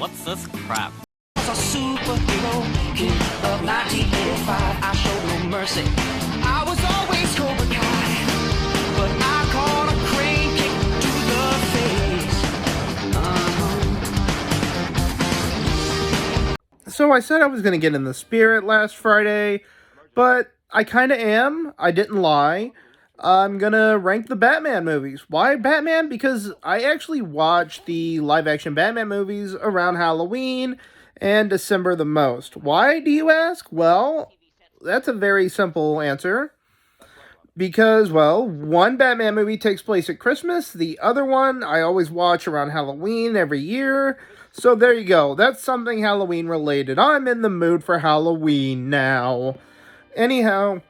What's this crap? Was a superhero kid of 1985. I showed no mercy. I was always Cobra Kai, but I caught a crane kick to the face. So I said I was going to get in the spirit last Friday, but I kind of am. I didn't lie. I'm going to rank the Batman movies. Why Batman? Because I actually watched the live-action Batman movies around Halloween and December the most. Why, do you ask? Well, that's a very simple answer. Because, well, one Batman movie takes place at Christmas. The other one I always watch around Halloween every year. So there you go. That's something Halloween related. I'm in the mood for Halloween now. Anyhow,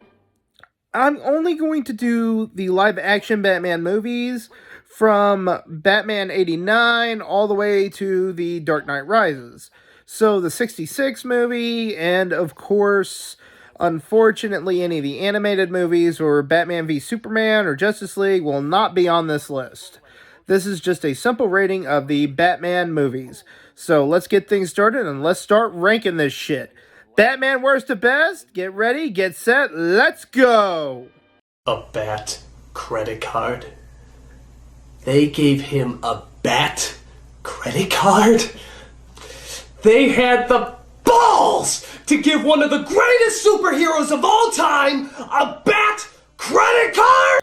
I'm only going to do the live action Batman movies from Batman 89 all the way to the Dark Knight Rises. So the 66 movie and, of course, unfortunately, any of the animated movies or Batman v Superman or Justice League will not be on this list. This is just a simple rating of the Batman movies. So let's get things started and let's start ranking this shit. Batman worst to best? Get ready, get set, let's go! A Bat credit card? They gave him a Bat credit card? They had the balls to give one of the greatest superheroes of all time a Bat credit card?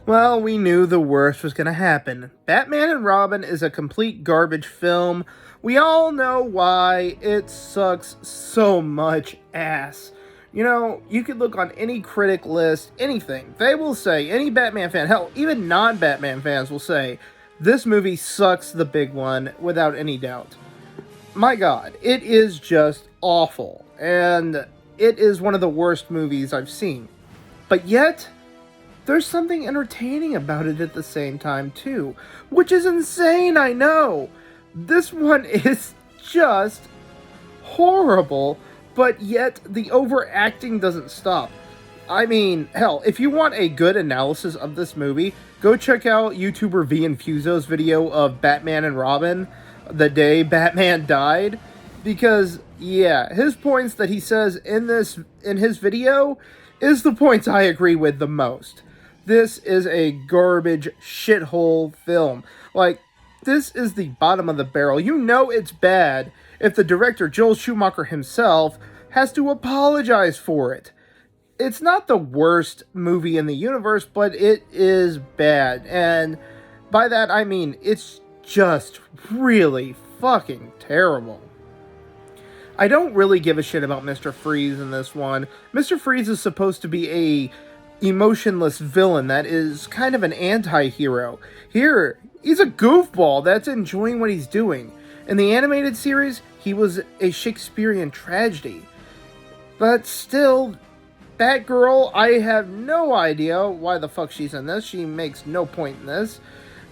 Well, we knew the worst was going to happen. Batman and Robin is a complete garbage film. We all know why. It sucks so much ass. You know, you could look on any critic list, anything. They will say, any Batman fan, hell, even non-Batman fans will say, this movie sucks the big one, without any doubt. My God, it is just awful. And it is one of the worst movies I've seen. But yet, there's something entertaining about it at the same time, too. Which is insane, I know. This one is just horrible, but yet the overacting doesn't stop. I mean, hell, if you want a good analysis of this movie, go check out YouTuber V Infuso's video of Batman and Robin, the day Batman died. Because, yeah, his points that he says in his video is the points I agree with the most. This is a garbage shithole film. Like, this is the bottom of the barrel. You know it's bad if the director, Joel Schumacher himself, has to apologize for it. It's not the worst movie in the universe, but it is bad. And by that, I mean, it's just really fucking terrible. I don't really give a shit about Mr. Freeze in this one. Mr. Freeze is supposed to be a emotionless villain that is kind of an anti-hero. Here, he's a goofball that's enjoying what he's doing. In the animated series, he was a Shakespearean tragedy. But still, Batgirl, I have no idea why the fuck she's in this. She makes no point in this.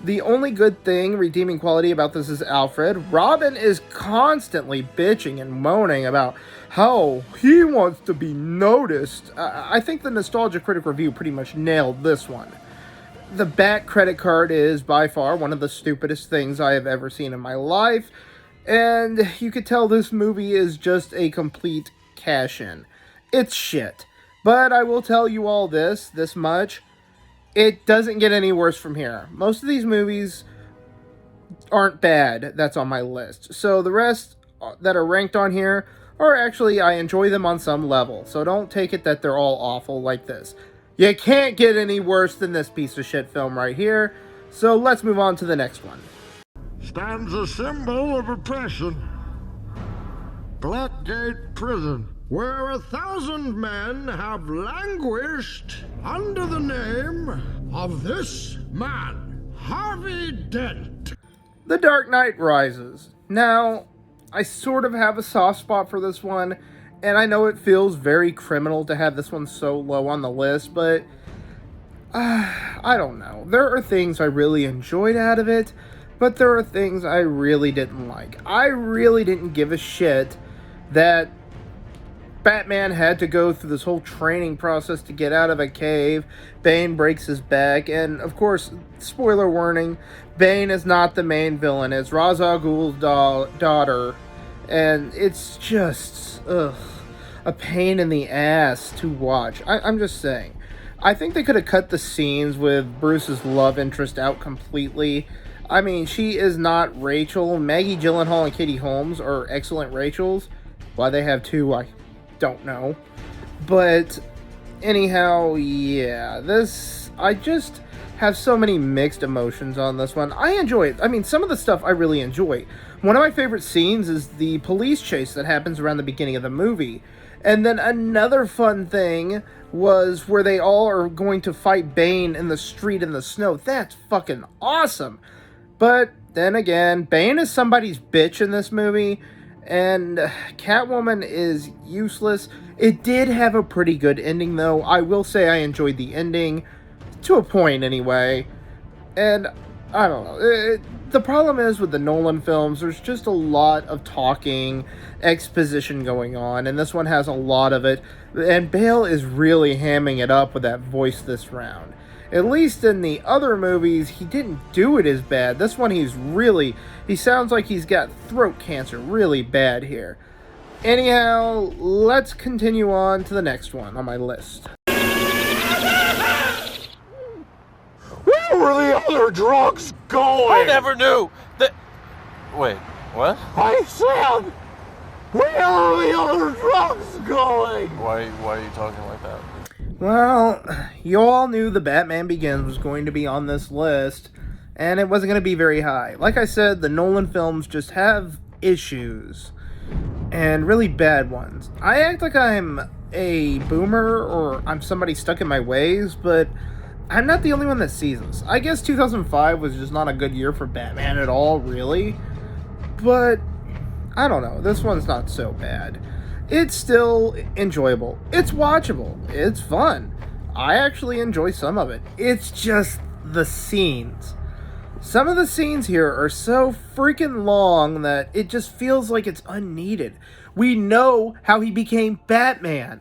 The only good thing, redeeming quality about this is Alfred. Robin is constantly bitching and moaning about how he wants to be noticed. I think the Nostalgia Critic Review pretty much nailed this one. The Bat credit card is by far one of the stupidest things I have ever seen in my life. And you could tell this movie is just a complete cash-in. It's shit. But I will tell you all this much. It doesn't get any worse from here. Most of these movies aren't bad that's on my list. So the rest that are ranked on here are actually, I enjoy them on some level. So don't take it that they're all awful like this. You can't get any worse than this piece of shit film right here. So let's move on to the next one. Stands a symbol of oppression. Blackgate Prison, where 1,000 men have languished under the name of this man, Harvey Dent. The Dark Knight Rises. Now, I sort of have a soft spot for this one, and I know it feels very criminal to have this one so low on the list, but I don't know. There are things I really enjoyed out of it, but there are things I really didn't like. I really didn't give a shit that Batman had to go through this whole training process to get out of a cave. Bane breaks his back, and of course, spoiler warning, Bane is not the main villain. It's Ra's al Ghul's daughter, and it's just a pain in the ass to watch. I'm just saying. I think they could have cut the scenes with Bruce's love interest out completely. I mean, she is not Rachel. Maggie Gyllenhaal and Katie Holmes are excellent Rachels. Why they have two, I don't know. But anyhow, yeah, I just have so many mixed emotions on this one. I enjoy it. I mean, some of the stuff I really enjoy. One of my favorite scenes is the police chase that happens around the beginning of the movie. And then another fun thing was where they all are going to fight Bane in the street in the snow. That's fucking awesome. But then again, Bane is somebody's bitch in this movie, and Catwoman is useless. It did have a pretty good ending, though. I will say I enjoyed the ending, to a point anyway. And I don't know. The problem is with the Nolan films, there's just a lot of talking, exposition going on, and this one has a lot of it. And Bale is really hamming it up with that voice this round. At least in the other movies, he didn't do it as bad. This one, he sounds like he's got throat cancer really bad here. Anyhow, let's continue on to the next one on my list. Where were the other drugs going? I never knew that. Wait, what? I said, where are the other drugs going? Why are you talking like that? Well, you all knew The Batman Begins was going to be on this list, and it wasn't going to be very high. Like I said, the Nolan films just have issues, and really bad ones. I act like I'm a boomer, or I'm somebody stuck in my ways, but I'm not the only one that sees this. I guess 2005 was just not a good year for Batman at all, really. But, I don't know, this one's not so bad. It's still enjoyable. It's watchable. It's fun. I actually enjoy some of it. It's just the scenes. Some of the scenes here are so freaking long that it just feels like it's unneeded. We know how he became Batman.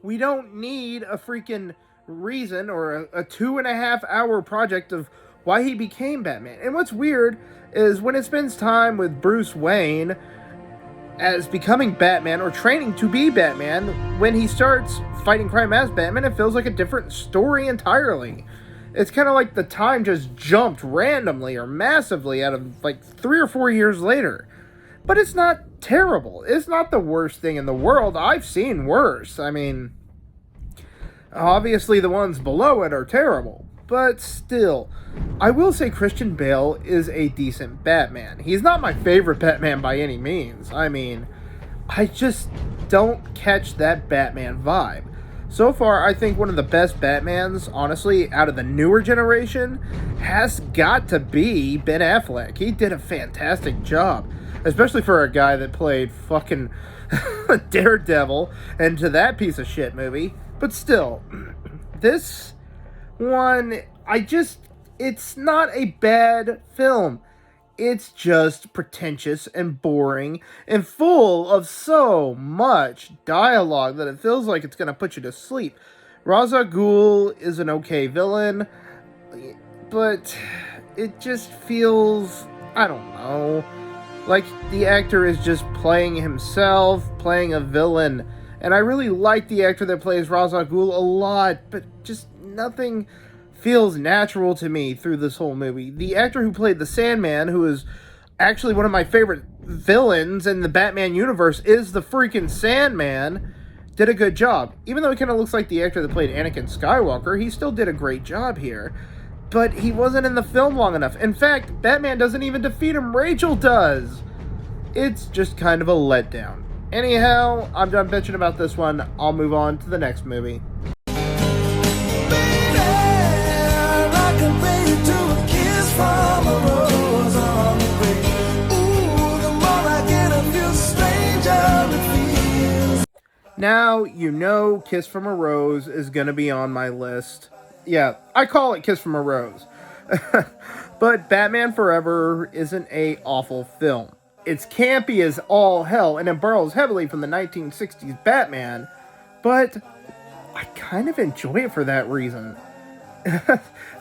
We don't need a freaking reason or a 2.5 hour project of why he became Batman. And what's weird is when it spends time with Bruce Wayne as becoming Batman or training to be Batman, when he starts fighting crime as Batman, it feels like a different story entirely. It's kind of like the time just jumped randomly or massively out of like 3 or 4 years later. But it's not terrible. It's not the worst thing in the world. I've seen worse. I mean, obviously the ones below it are terrible. But still, I will say Christian Bale is a decent Batman. He's not my favorite Batman by any means. I mean, I just don't catch that Batman vibe. So far, I think one of the best Batmans, honestly, out of the newer generation, has got to be Ben Affleck. He did a fantastic job, especially for a guy that played fucking Daredevil into that piece of shit movie. But still, this one, it's not a bad film. It's just pretentious and boring and full of so much dialogue that it feels like it's going to put you to sleep. Ra's al Ghul is an okay villain, but it just feels, I don't know, like the actor is just playing himself, playing a villain. And I really like the actor that plays Ra's al Ghul a lot, but just nothing feels natural to me through this whole movie. The actor who played the Sandman, who is actually one of my favorite villains in the Batman universe, is the freaking Sandman, did a good job. Even though he kind of looks like the actor that played Anakin Skywalker, he still did a great job here. But he wasn't in the film long enough. In fact, Batman doesn't even defeat him, Rachel does. It's just kind of a letdown. Anyhow, I'm done bitching about this one. I'll move on to the next movie. Now, you know Kiss from a Rose is going to be on my list. Yeah, I call it Kiss from a Rose. But Batman Forever isn't a awful film. It's campy as all hell, and it borrows heavily from the 1960s Batman, but I kind of enjoy it for that reason.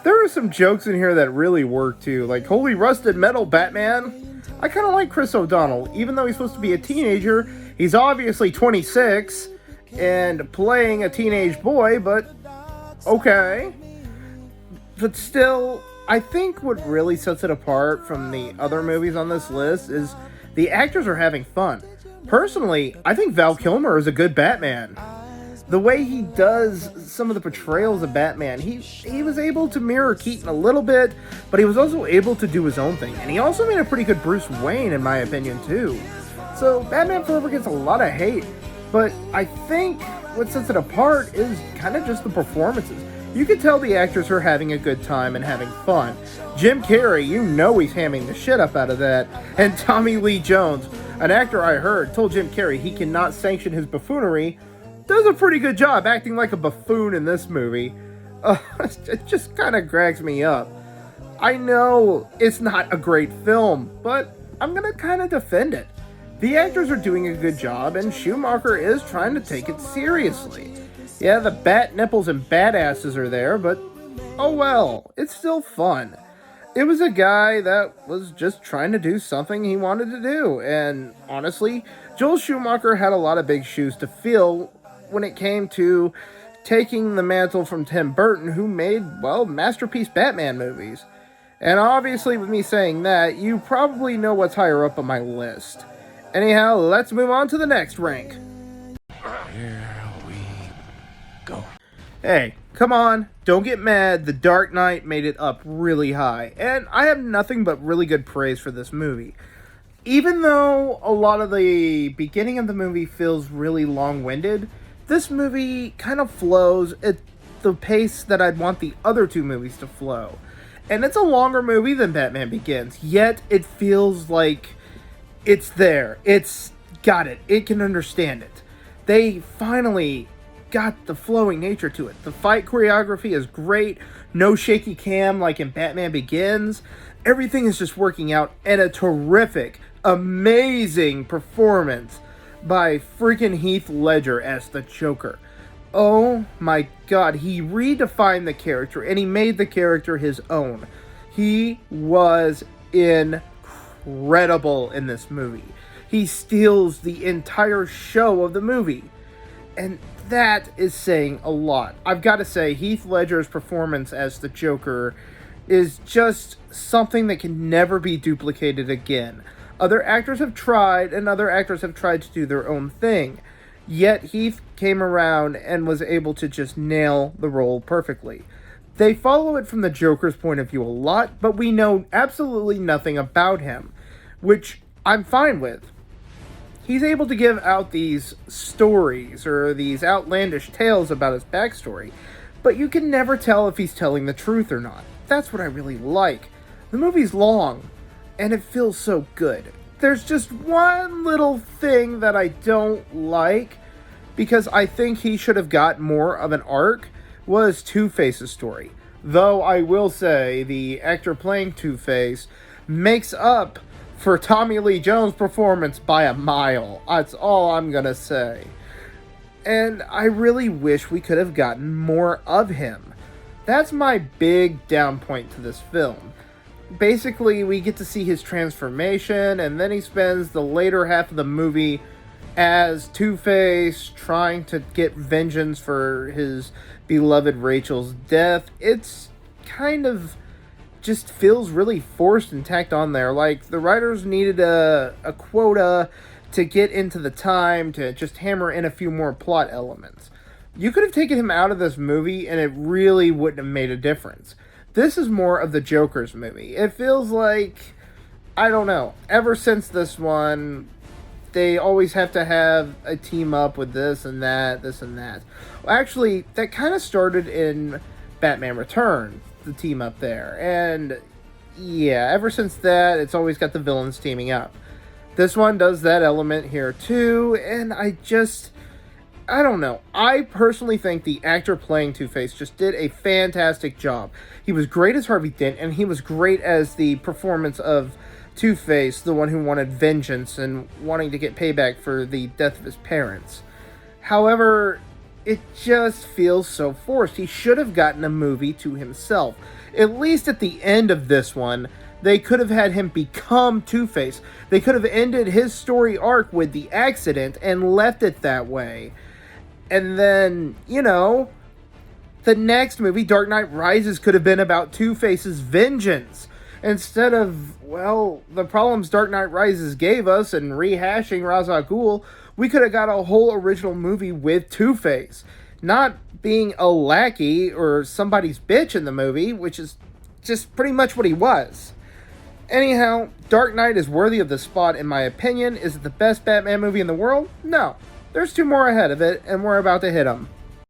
There are some jokes in here that really work too, like Holy Rusted Metal Batman. I kind of like Chris O'Donnell, even though he's supposed to be a teenager. He's obviously 26 and playing a teenage boy, but okay. But still, I think what really sets it apart from the other movies on this list is the actors are having fun. Personally, I think Val Kilmer is a good Batman. The way he does some of the portrayals of Batman, he was able to mirror Keaton a little bit, but he was also able to do his own thing. And he also made a pretty good Bruce Wayne, in my opinion, too. So Batman Forever gets a lot of hate, but I think what sets it apart is kind of just the performances. You can tell the actors are having a good time and having fun. Jim Carrey, you know he's hamming the shit up out of that. And Tommy Lee Jones, an actor I heard, told Jim Carrey he cannot sanction his buffoonery, does a pretty good job acting like a buffoon in this movie. It just kind of cracks me up. I know it's not a great film, but I'm gonna kind of defend it. The actors are doing a good job, and Schumacher is trying to take it seriously. Yeah, the bat nipples and badasses are there, but oh well, it's still fun. It was a guy that was just trying to do something he wanted to do, and honestly, Joel Schumacher had a lot of big shoes to fill when it came to taking the mantle from Tim Burton, who made, well, masterpiece Batman movies. And obviously, with me saying that, you probably know what's higher up on my list. Anyhow, let's move on to the next rank. Here we go. Hey, come on, don't get mad. The Dark Knight made it up really high, and I have nothing but really good praise for this movie. Even though a lot of the beginning of the movie feels really long-winded, this movie kind of flows at the pace that I'd want the other two movies to flow. And it's a longer movie than Batman Begins, yet it feels like it's there. It's got it. It can understand it. They finally got the flowing nature to it. The fight choreography is great. No shaky cam like in Batman Begins. Everything is just working out, and a terrific, amazing performance by freaking Heath Ledger as the Joker. Oh my god, he redefined the character and he made the character his own. He was incredible in this movie. He steals the entire show of the movie. And that is saying a lot. I've got to say, Heath Ledger's performance as the Joker is just something that can never be duplicated again. Other actors have tried, and other actors have tried to do their own thing. Yet Heath came around and was able to just nail the role perfectly. They follow it from the Joker's point of view a lot, but we know absolutely nothing about him, which I'm fine with. He's able to give out these stories, or these outlandish tales about his backstory, but you can never tell if he's telling the truth or not. That's what I really like. The movie's long, and it feels so good. There's just one little thing that I don't like, because I think he should have got more of an arc, was Two-Face's story. Though I will say, the actor playing Two-Face makes up for Tommy Lee Jones' performance by a mile. That's all I'm gonna say. And I really wish we could have gotten more of him. That's my big down point to this film. Basically, we get to see his transformation, and then he spends the later half of the movie as Two-Face trying to get vengeance for his beloved Rachel's death. It's kind of just feels really forced and tacked on there. Like, the writers needed a quota to get into the time to just hammer in a few more plot elements. You could have taken him out of this movie, and it really wouldn't have made a difference. This is more of the Joker's movie. It feels like, I don't know, ever since this one, they always have to have a team up with this and that, this and that. Well, actually, that kind of started in Batman Returns, the team up there. And yeah, ever since that, it's always got the villains teaming up. This one does that element here too, and I don't know. I personally think the actor playing Two-Face just did a fantastic job. He was great as Harvey Dent, and he was great as the performance of Two-Face, the one who wanted vengeance and wanting to get payback for the death of his parents. However, it just feels so forced. He should have gotten a movie to himself. At least at the end of this one, they could have had him become Two-Face. They could have ended his story arc with the accident and left it that way. And then, the next movie, Dark Knight Rises, could have been about Two-Face's vengeance. Instead of, the problems Dark Knight Rises gave us and rehashing Ra's al Ghul, we could have got a whole original movie with Two-Face. Not being a lackey or somebody's bitch in the movie, which is just pretty much what he was. Anyhow, Dark Knight is worthy of the spot in my opinion. Is it the best Batman movie in the world? No. There's two more ahead of it, and we're about to hit them.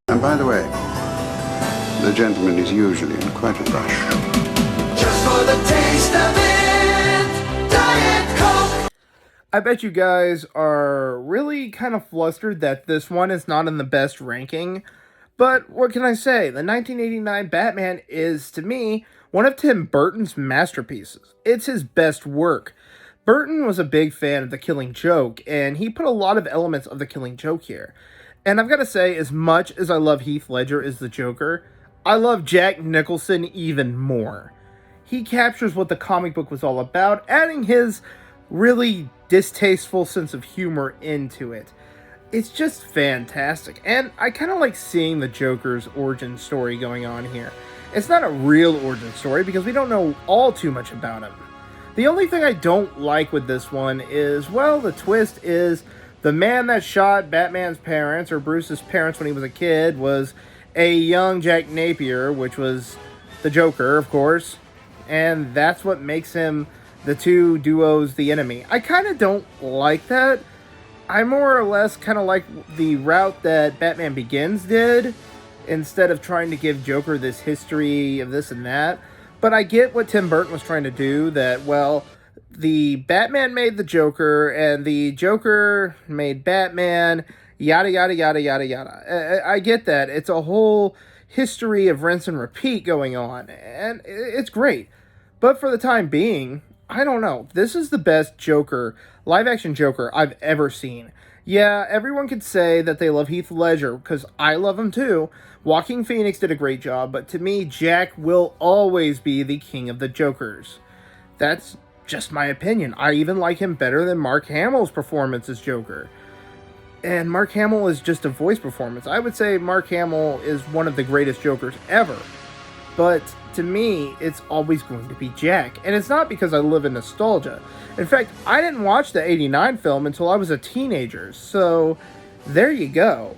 And by the way, the gentleman is usually in quite a rush. Just for the taste of it, Diet Coke. I bet you guys are really kind of flustered that this one is not in the best ranking. But what can I say? The 1989 Batman is, to me, one of Tim Burton's masterpieces. It's his best work. Burton was a big fan of The Killing Joke, and he put a lot of elements of The Killing Joke here. And I've got to say, as much as I love Heath Ledger as the Joker, I love Jack Nicholson even more. He captures what the comic book was all about, adding his really distasteful sense of humor into it. It's just fantastic, and I kind of like seeing the Joker's origin story going on here. It's not a real origin story because we don't know all too much about him. The only thing I don't like with this one is, the twist is the man that shot Batman's parents, or Bruce's parents when he was a kid, was a young Jack Napier, which was the Joker, of course, and that's what makes him the two duos the enemy. I kind of don't like that. I more or less kind of like the route that Batman Begins did, instead of trying to give Joker this history of this and that. But I get what Tim Burton was trying to do, that, the Batman made the Joker, and the Joker made Batman, yada, yada, yada, yada, yada. I get that. It's a whole history of rinse and repeat going on, and it's great. But for the time being, I don't know. This is the best Joker, live-action Joker, I've ever seen. Yeah, everyone could say that they love Heath Ledger, because I love him too. Joaquin Phoenix did a great job, but to me, Jack will always be the king of the Jokers. That's just my opinion. I even like him better than Mark Hamill's performance as Joker. And Mark Hamill is just a voice performance. I would say Mark Hamill is one of the greatest Jokers ever. But to me, it's always going to be Jack. And it's not because I live in nostalgia. In fact, I didn't watch the 89 film until I was a teenager. So, there you go.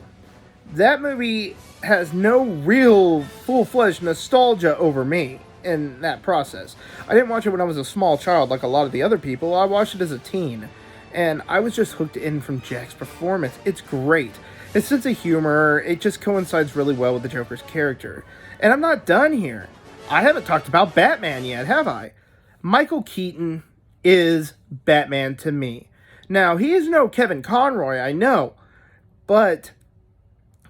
That movie has no real full-fledged nostalgia over me in that process. I didn't watch it when I was a small child like a lot of the other people. I watched it as a teen. And I was just hooked in from Jack's performance. It's great. His sense of humor, it just coincides really well with the Joker's character. And I'm not done here. I haven't talked about Batman yet, have I? Michael Keaton is Batman to me. Now, he is no Kevin Conroy, I know. But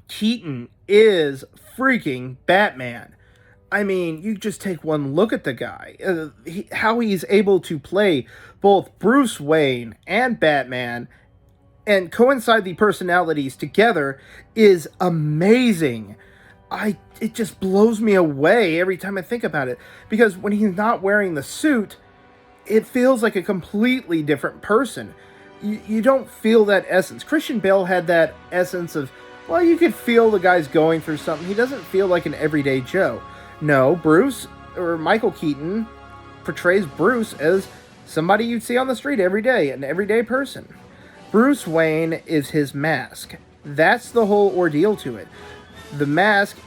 Keaton is freaking Batman. I mean, you just take one look at the guy. How he's able to play both Bruce Wayne and Batman and coincide the personalities together is amazing. It just blows me away every time I think about it. Because when he's not wearing the suit, it feels like a completely different person. You don't feel that essence. Christian Bale had that essence of, you could feel the guy's going through something. He doesn't feel like an everyday Joe. No, Bruce, or Michael Keaton, portrays Bruce as somebody you'd see on the street every day, an everyday person. Bruce Wayne is his mask. That's the whole ordeal to it. The mask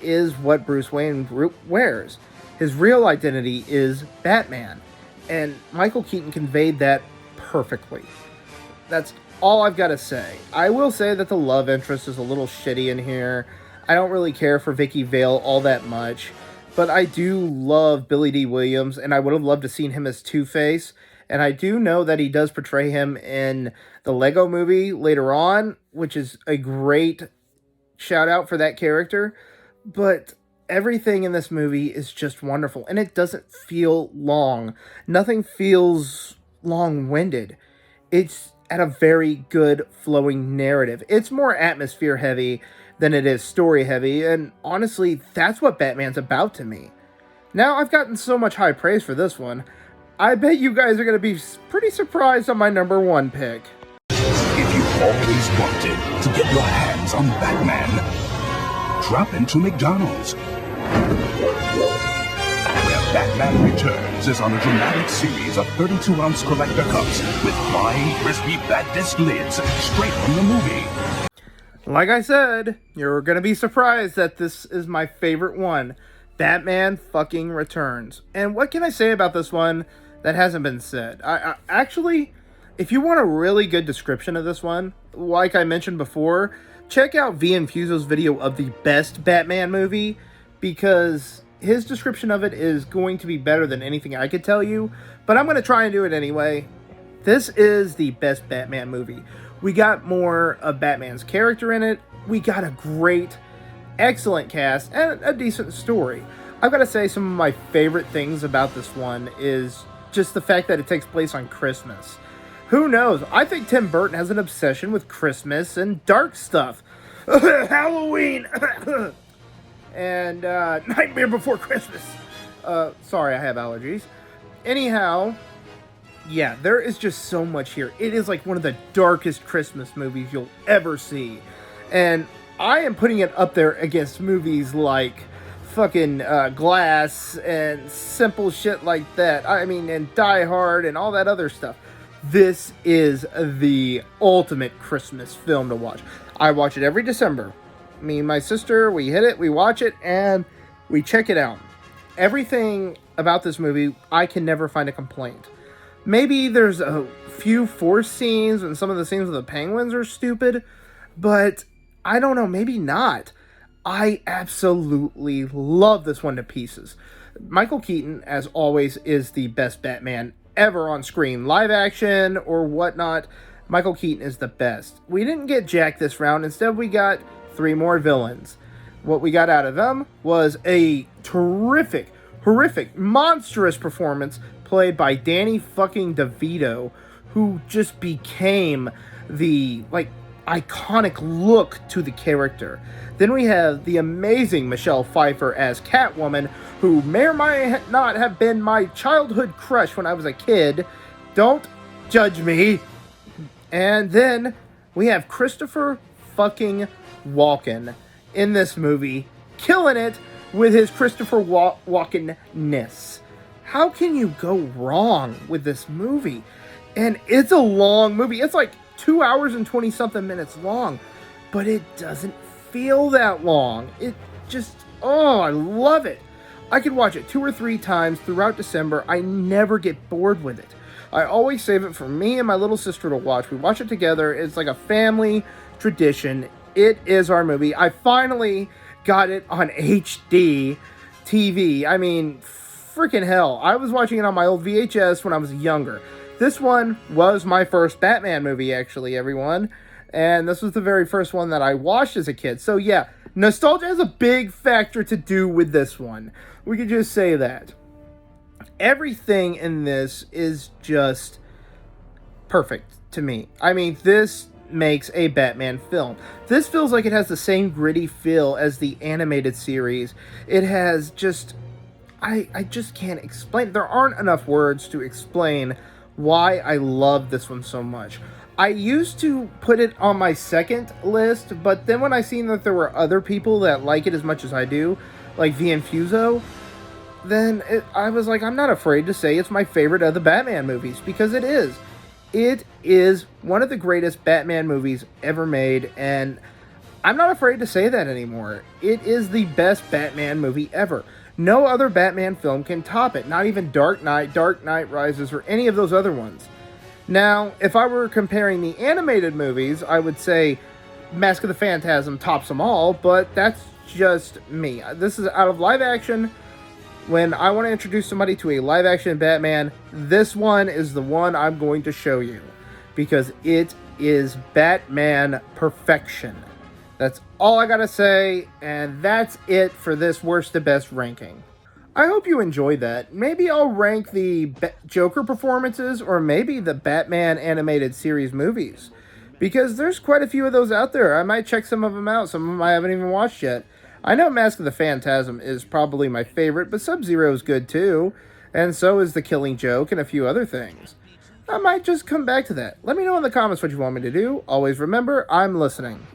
is what Bruce Wayne wears. His real identity is Batman. And Michael Keaton conveyed that perfectly. That's all I've got to say. I will say that the love interest is a little shitty in here. I don't really care for Vicky Vale all that much, but I do love Billy D. Williams, and I would have loved to seen him as Two-Face, and I do know that he does portray him in the Lego movie later on, which is a great shout out for that character, but everything in this movie is just wonderful, and it doesn't feel long. Nothing feels long-winded. It's at a very good flowing narrative. It's more atmosphere heavy than it is story heavy, and honestly, that's what Batman's about to me. Now, I've gotten so much high praise for this one, I bet you guys are going to be pretty surprised on my number 1 pick. If you've always wanted to get your hands on Batman, drop into McDonald's, where Batman Returns is on a dramatic series of 32-ounce collector cups with flying, crispy Bat Disc lids straight from the movie. Like I said, you're going to be surprised that this is my favorite one. Batman fucking Returns. And what can I say about this one that hasn't been said? I actually, if you want a really good description of this one, like I mentioned before, check out V Infuso's video of the best Batman movie, because his description of it is going to be better than anything I could tell you, but I'm going to try and do it anyway. This is the best Batman movie. We got more of Batman's character in it. We got a great, excellent cast and a decent story. I've got to say, some of my favorite things about this one is just the fact that it takes place on Christmas. Who knows? I think Tim Burton has an obsession with Christmas and dark stuff. Halloween! And Nightmare Before Christmas. Sorry, I have allergies. Anyhow, yeah, there is just so much here. It is like one of the darkest Christmas movies you'll ever see. And I am putting it up there against movies like fucking Glass and simple shit like that. I mean, and Die Hard and all that other stuff. This is the ultimate Christmas film to watch. I watch it every December. Me and my sister, we hit it, we watch it, and we check it out. Everything about this movie, I can never find a complaint. Maybe there's a few forced scenes, and some of the scenes with the penguins are stupid, but I don't know, maybe not. I absolutely love this one to pieces. Michael Keaton, as always, is the best Batman ever on screen. Live action or whatnot, Michael Keaton is the best. We didn't get Jack this round. Instead, we got 3 more villains. What we got out of them was a terrific, horrific, monstrous performance played by Danny fucking DeVito, who just became the, iconic look to the character. Then we have the amazing Michelle Pfeiffer as Catwoman, who may or may not have been my childhood crush when I was a kid. Don't judge me. And then we have Christopher fucking Walken in this movie, killing it with his Christopher Walken-ness. How can you go wrong with this movie? And it's a long movie. It's like 2 hours and 20 something minutes long, but it doesn't feel that long. It just, oh, I love it. I could watch it 2 or 3 times throughout December. I never get bored with it. I always save it for me and my little sister to watch. We watch it together. It's like a family tradition. It is our movie. I finally got it on HD TV. I mean, freaking hell. I was watching it on my old VHS when I was younger. This one was my first Batman movie, actually, everyone. And this was the very first one that I watched as a kid. So yeah, nostalgia has a big factor to do with this one. We could just say that. Everything in this is just perfect to me. I mean, this makes a Batman film. This feels like it has the same gritty feel as the animated series. It has just... I just can't explain. There aren't enough words to explain why I love this one so much. I used to put it on my second list, but then when I seen that there were other people that like it as much as I do, like V Infuso, then I was like, I'm not afraid to say it's my favorite of the Batman movies, because it is. It is one of the greatest Batman movies ever made, and I'm not afraid to say that anymore. It is the best Batman movie ever. No other Batman film can top it, not even Dark Knight Rises, or any of those other ones. Now, if I were comparing the animated movies, I would say Mask of the Phantasm tops them all, but that's just me. This is out of live action. When I want to introduce somebody to a live action Batman, this one is the one I'm going to show you, because it is Batman perfection. That's all I gotta say, and that's it for this worst to best ranking. I hope you enjoyed that. Maybe I'll rank the Joker performances, or maybe the Batman animated series movies, because there's quite a few of those out there. I might check some of them out. Some of them I haven't even watched yet. I know Mask of the Phantasm is probably my favorite, but Sub-Zero is good too, and so is The Killing Joke and a few other things. I might just come back to that. Let me know in the comments what you want me to do. Always remember, I'm listening.